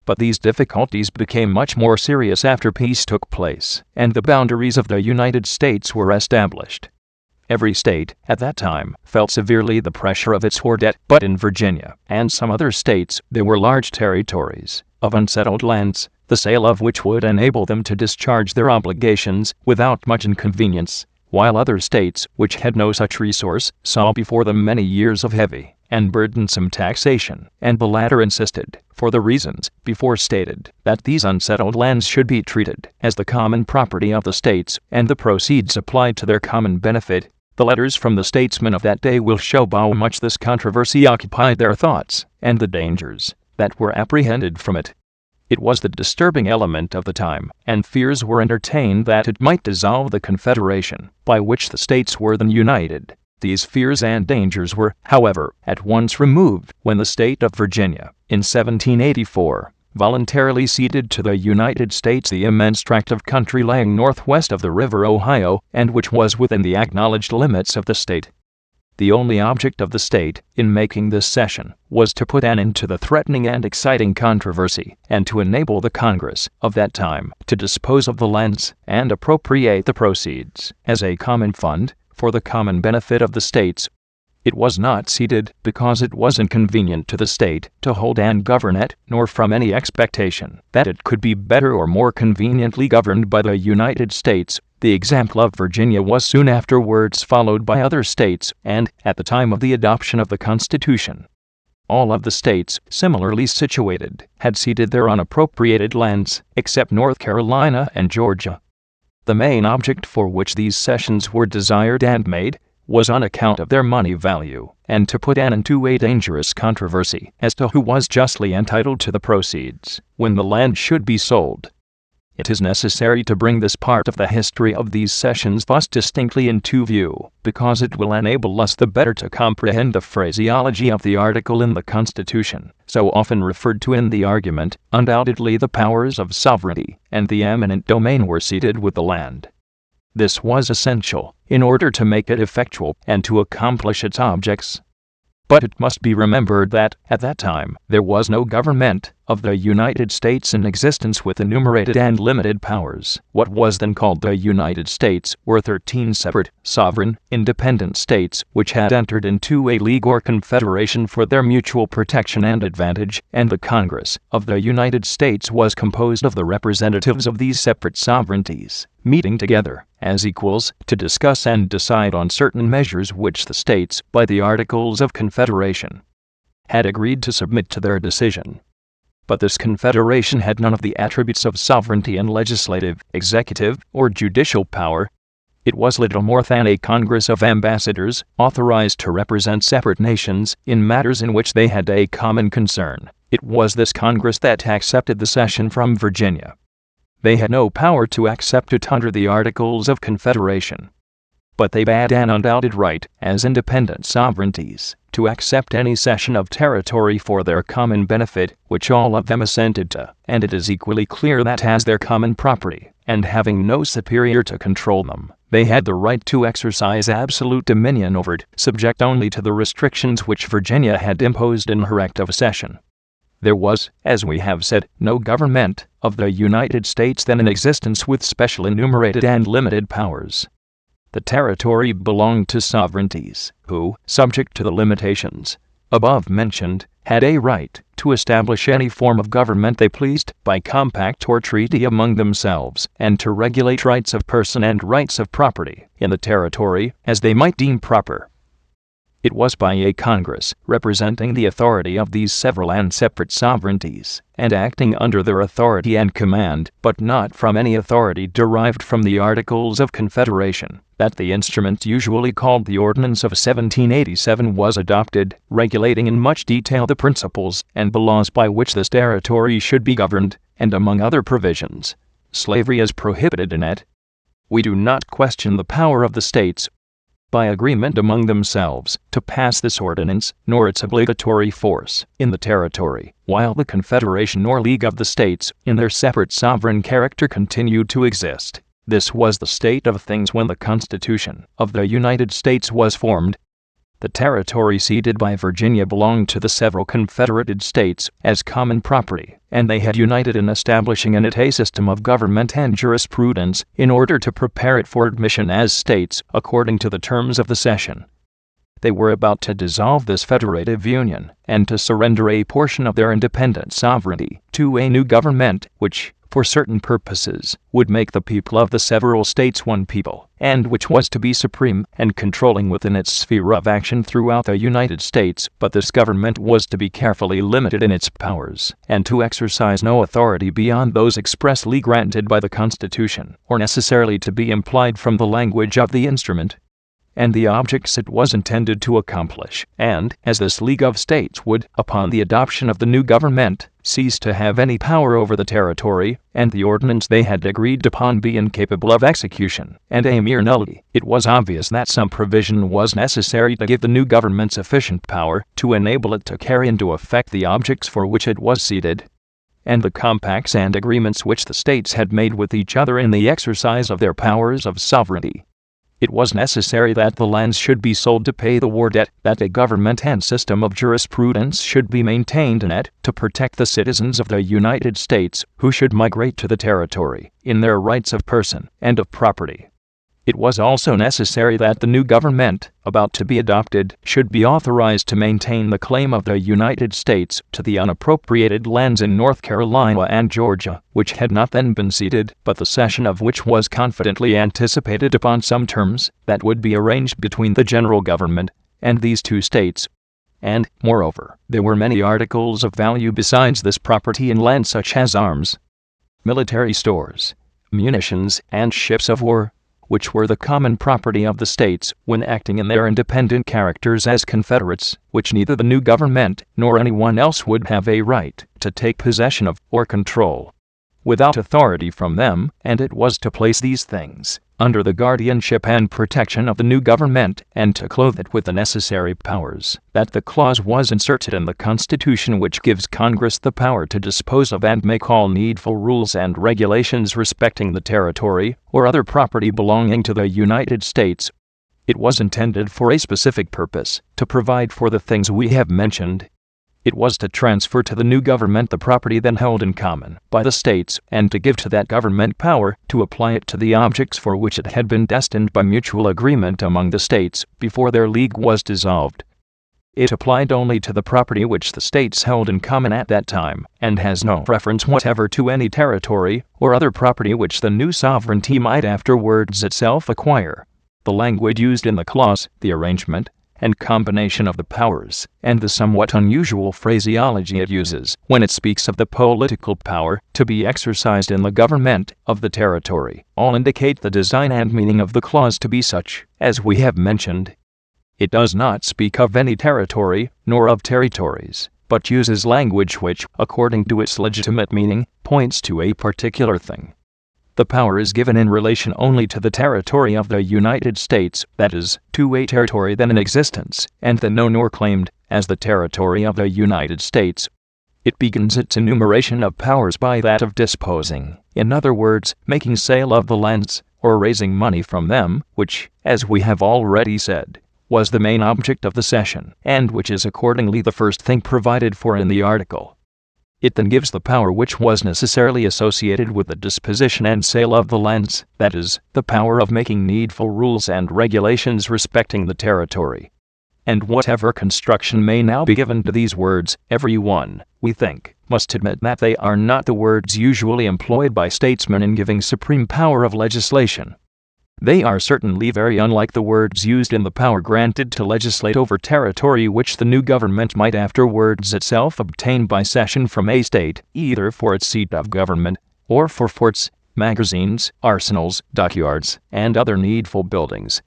But these difficulties became much more serious after peace took place, and the boundaries of the United States were established. Every state, at that time, felt severely the pressure of its war debt, but in Virginia, and some other states, there were large territories of unsettled lands, the sale of which would enable them to discharge their obligations without much inconvenience, while other states, which had no such resource, saw before them many years of heavy and burdensome taxation, and the latter insisted, for the reasons before stated, that these unsettled lands should be treated as the common property of the states, and the proceeds applied to their common benefit. The letters from the statesmen of that day will show how much this controversy occupied their thoughts, and the dangers that were apprehended from it. It was the disturbing element of the time, and fears were entertained that it might dissolve the Confederation, by which the states were then united. These fears and dangers were, however, at once removed when the state of Virginia, in 1784, voluntarily ceded to the United States the immense tract of country lying northwest of the river Ohio, and which was within the acknowledged limits of the state. The only object of the state, in making this cession, was to put an end to the threatening and exciting controversy, and to enable the Congress of that time to dispose of the lands and appropriate the proceeds as a common fund for the common benefit of the states. It was not ceded because it was inconvenient to the state to hold and govern it, nor from any expectation that it could be better or more conveniently governed by the United States. The example of Virginia was soon afterwards followed by other states, and, at the time of the adoption of the Constitution, all of the states, similarly situated, had ceded their unappropriated lands, except North Carolina and Georgia. The main object for which these cessions were desired and made was on account of their money value, and to put an end to a dangerous controversy as to who was justly entitled to the proceeds when the land should be sold. It is necessary to bring this part of the history of these cessions thus distinctly into view, because it will enable us the better to comprehend the phraseology of the article in the Constitution, so often referred to in the argument. Undoubtedly the powers of sovereignty and the eminent domain were ceded with the land. This was essential, in order to make it effectual, and to accomplish its objects. But it must be remembered that, at that time, there was no government of the United States in existence with enumerated and limited powers. What was then called the United States were 13 separate, sovereign, independent states, which had entered into a league or confederation for their mutual protection and advantage, and the Congress of the United States was composed of the representatives of these separate sovereignties, meeting together as equals to discuss and decide on certain measures which the states, by the Articles of Confederation, had agreed to submit to their decision. But this confederation had none of the attributes of sovereignty and legislative, executive, or judicial power. It was little more than a congress of ambassadors, authorized to represent separate nations in matters in which they had a common concern. It was this congress that accepted the cession from Virginia. They had no power to accept it under the Articles of Confederation, but they had an undoubted right, as independent sovereignties, to accept any cession of territory for their common benefit, which all of them assented to, and it is equally clear that as their common property, and having no superior to control them, they had the right to exercise absolute dominion over it, subject only to the restrictions which Virginia had imposed in her act of cession. There was, as we have said, no government of the United States then in existence with special enumerated and limited powers. The territory belonged to sovereignties, who, subject to the limitations above mentioned, had a right to establish any form of government they pleased, by compact or treaty among themselves, and to regulate rights of person and rights of property in the territory as they might deem proper. It was by a Congress, representing the authority of these several and separate sovereignties, and acting under their authority and command, but not from any authority derived from the Articles of Confederation, that the instrument usually called the Ordinance of 1787 was adopted, regulating in much detail the principles and the laws by which this territory should be governed, and among other provisions, slavery is prohibited in it. We do not question the power of the states, by agreement among themselves, to pass this ordinance, nor its obligatory force in the territory, while the Confederation or League of the States, in their separate sovereign character, continued to exist. This was the state of things when the Constitution of the United States was formed. The territory ceded by Virginia belonged to the several confederated states as common property, and they had united in establishing in it a system of government and jurisprudence in order to prepare it for admission as states according to the terms of the cession. They were about to dissolve this federative union and to surrender a portion of their independent sovereignty to a new government which, for certain purposes, would make the people of the several states one people, and which was to be supreme and controlling within its sphere of action throughout the United States. But this government was to be carefully limited in its powers, and to exercise no authority beyond those expressly granted by the Constitution, or necessarily to be implied from the language of the instrument and the objects it was intended to accomplish. And, as this League of States would, upon the adoption of the new government, cease to have any power over the territory, and the ordinance they had agreed upon be incapable of execution, and a mere nullity, it was obvious that some provision was necessary to give the new government sufficient power to enable it to carry into effect the objects for which it was seated, and the compacts and agreements which the states had made with each other in the exercise of their powers of sovereignty. It was necessary that the lands should be sold to pay the war debt, that a government and system of jurisprudence should be maintained in it to protect the citizens of the United States who should migrate to the territory in their rights of person and of property. It was also necessary that the new government, about to be adopted, should be authorized to maintain the claim of the United States to the unappropriated lands in North Carolina and Georgia, which had not then been ceded, but the cession of which was confidently anticipated upon some terms that would be arranged between the general government and these two states. And, moreover, there were many articles of value besides this property in land, such as arms, military stores, munitions, and ships of war, which were the common property of the states when acting in their independent characters as confederates, which neither the new government nor anyone else would have a right to take possession of or control without authority from them, and it was to place these things under the guardianship and protection of the new government, and to clothe it with the necessary powers, that the clause was inserted in the Constitution which gives Congress the power to dispose of and make all needful rules and regulations respecting the territory or other property belonging to the United States. It was intended for a specific purpose, to provide for the things we have mentioned. It was to transfer to the new government the property then held in common by the states, and to give to that government power to apply it to the objects for which it had been destined by mutual agreement among the states before their league was dissolved. It applied only to the property which the states held in common at that time, and has no reference whatever to any territory or other property which the new sovereignty might afterwards itself acquire. The language used in the clause, the arrangement and combination of the powers, and the somewhat unusual phraseology it uses when it speaks of the political power to be exercised in the government of the territory, all indicate the design and meaning of the clause to be such as we have mentioned. It does not speak of any territory, nor of territories, but uses language which, according to its legitimate meaning, points to a particular thing. The power is given in relation only to the territory of the United States, that is, to a territory then in existence, and then known or claimed as the territory of the United States. It begins its enumeration of powers by that of disposing, in other words, making sale of the lands, or raising money from them, which, as we have already said, was the main object of the cession, and which is accordingly the first thing provided for in the article. It then gives the power which was necessarily associated with the disposition and sale of the lands, that is, the power of making needful rules and regulations respecting the territory. And whatever construction may now be given to these words, every one, we think, must admit that they are not the words usually employed by statesmen in giving supreme power of legislation. They are certainly very unlike the words used in the power granted to legislate over territory which the new government might afterwards itself obtain by cession from a state, either for its seat of government, or for forts, magazines, arsenals, dockyards, and other needful buildings.